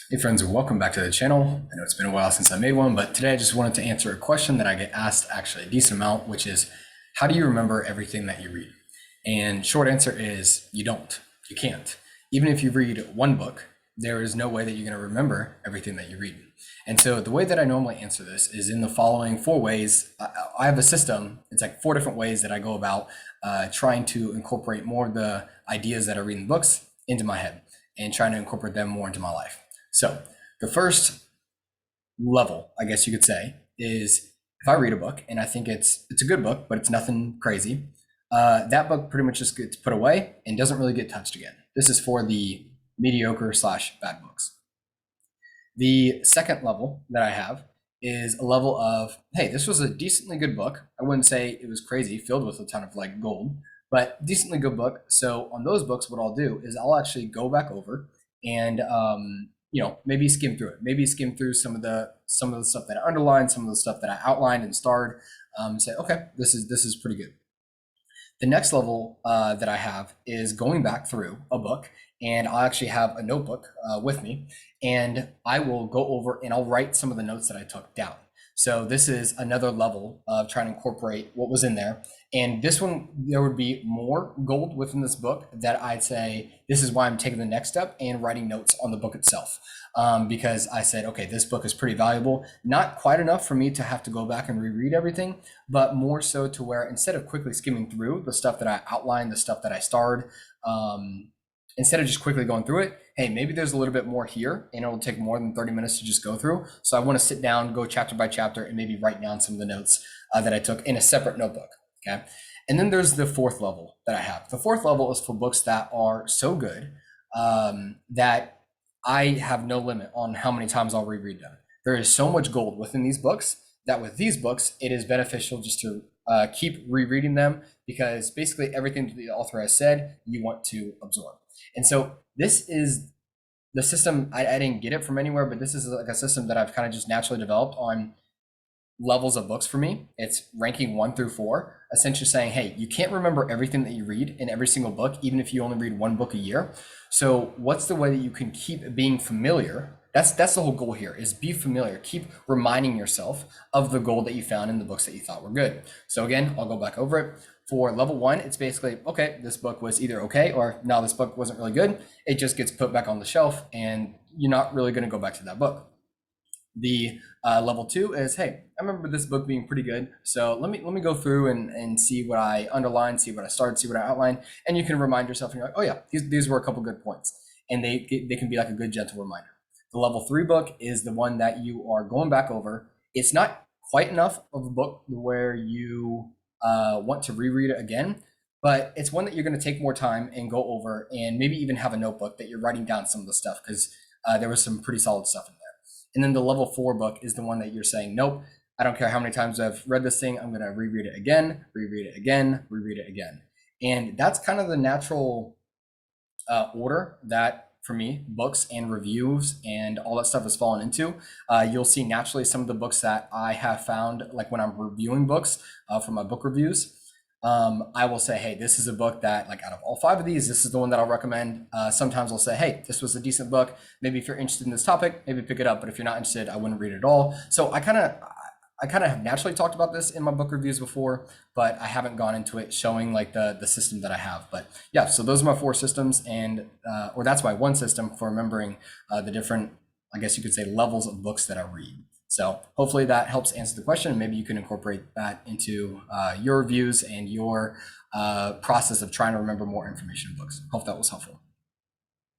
Hey friends, welcome back to the channel. I know it's been a while since I made one, but today I just wanted to answer a question that I get asked actually a decent amount, which is, how do you remember everything that you read? And short answer is, you don't. You can't. Even if you read one book, there is no way that you're going to remember everything that you read. And so the way that I normally answer this is in the following four ways. I have a system. It's like four different ways that I go about trying to incorporate more of the ideas that I read in books into my head and trying to incorporate them more into my life. So the first level, I guess you could say, is if I read a book and I think it's a good book, but it's nothing crazy, that book pretty much just gets put away and doesn't really get touched again. This is for the mediocre / bad books. The second level that I have is a level of, hey, this was a decently good book. I wouldn't say it was crazy, filled with a ton of like gold, but decently good book. So on those books, what I'll do is I'll actually go back over and maybe skim through it. Maybe skim through some of the stuff that I underlined, some of the stuff that I outlined and starred. Say, okay, this is pretty good. The next level that I have is going back through a book, and I'll actually have a notebook with me, and I will go over and I'll write some of the notes that I took down. So this is another level of trying to incorporate what was in there. And this one, there would be more gold within this book that I'd say, this is why I'm taking the next step and writing notes on the book itself. Because I said, okay, this book is pretty valuable. Not quite enough for me to have to go back and reread everything, but more so to where instead of quickly skimming through the stuff that I outlined, the stuff that I starred, instead of just quickly going through it, hey, maybe there's a little bit more here and it'll take more than 30 minutes to just go through. So I want to sit down, go chapter by chapter, and maybe write down some of the notes that I took in a separate notebook. Okay. And then there's the fourth level that I have. The fourth level is for books that are so good that I have no limit on how many times I'll reread them. There is so much gold within these books that with these books, it is beneficial just to keep rereading them, because basically everything the author has said, you want to absorb. And so this is the system. I didn't get it from anywhere, but this is like a system that I've kind of just naturally developed on levels of books for me. It's ranking 1 through 4, essentially saying, hey, you can't remember everything that you read in every single book, even if you only read one book a year. So what's the way that you can keep being familiar? That's the whole goal here, is be familiar. Keep reminding yourself of the gold that you found in the books that you thought were good. So again, I'll go back over it. For level 1, it's basically, okay, this book was either okay, or no, this book wasn't really good. It just gets put back on the shelf and you're not really going to go back to that book. The level 2 is, hey, I remember this book being pretty good, so let me go through and see what I underlined, see what I started, see what I outlined, and you can remind yourself, and you're like, oh yeah, these were a couple good points, and they can be like a good gentle reminder. The level 3 book is the one that you are going back over. It's not quite enough of a book where you want to reread it again, but it's one that you're going to take more time and go over, and maybe even have a notebook that you're writing down some of the stuff, because there was some pretty solid stuff in there. And then the level 4 book is the one that you're saying, nope, I don't care how many times I've read this thing, I'm going to reread it again, reread it again, reread it again. And that's kind of the natural order that, for me, books and reviews and all that stuff has fallen into. You'll see naturally some of the books that I have found, like when I'm reviewing books for my book reviews, I will say, hey, this is a book that, like, out of all 5 of these, this is the one that I'll recommend. Sometimes I'll say, hey, this was a decent book. Maybe if you're interested in this topic, maybe pick it up. But if you're not interested, I wouldn't read it at all. So I kind of have naturally talked about this in my book reviews before, but I haven't gone into it showing like the system that I have. But yeah, so those are my 4 systems, and or that's my one system for remembering the different, I guess you could say, levels of books that I read. So hopefully that helps answer the question. Maybe you can incorporate that into your reviews and your process of trying to remember more information in books. Hope that was helpful.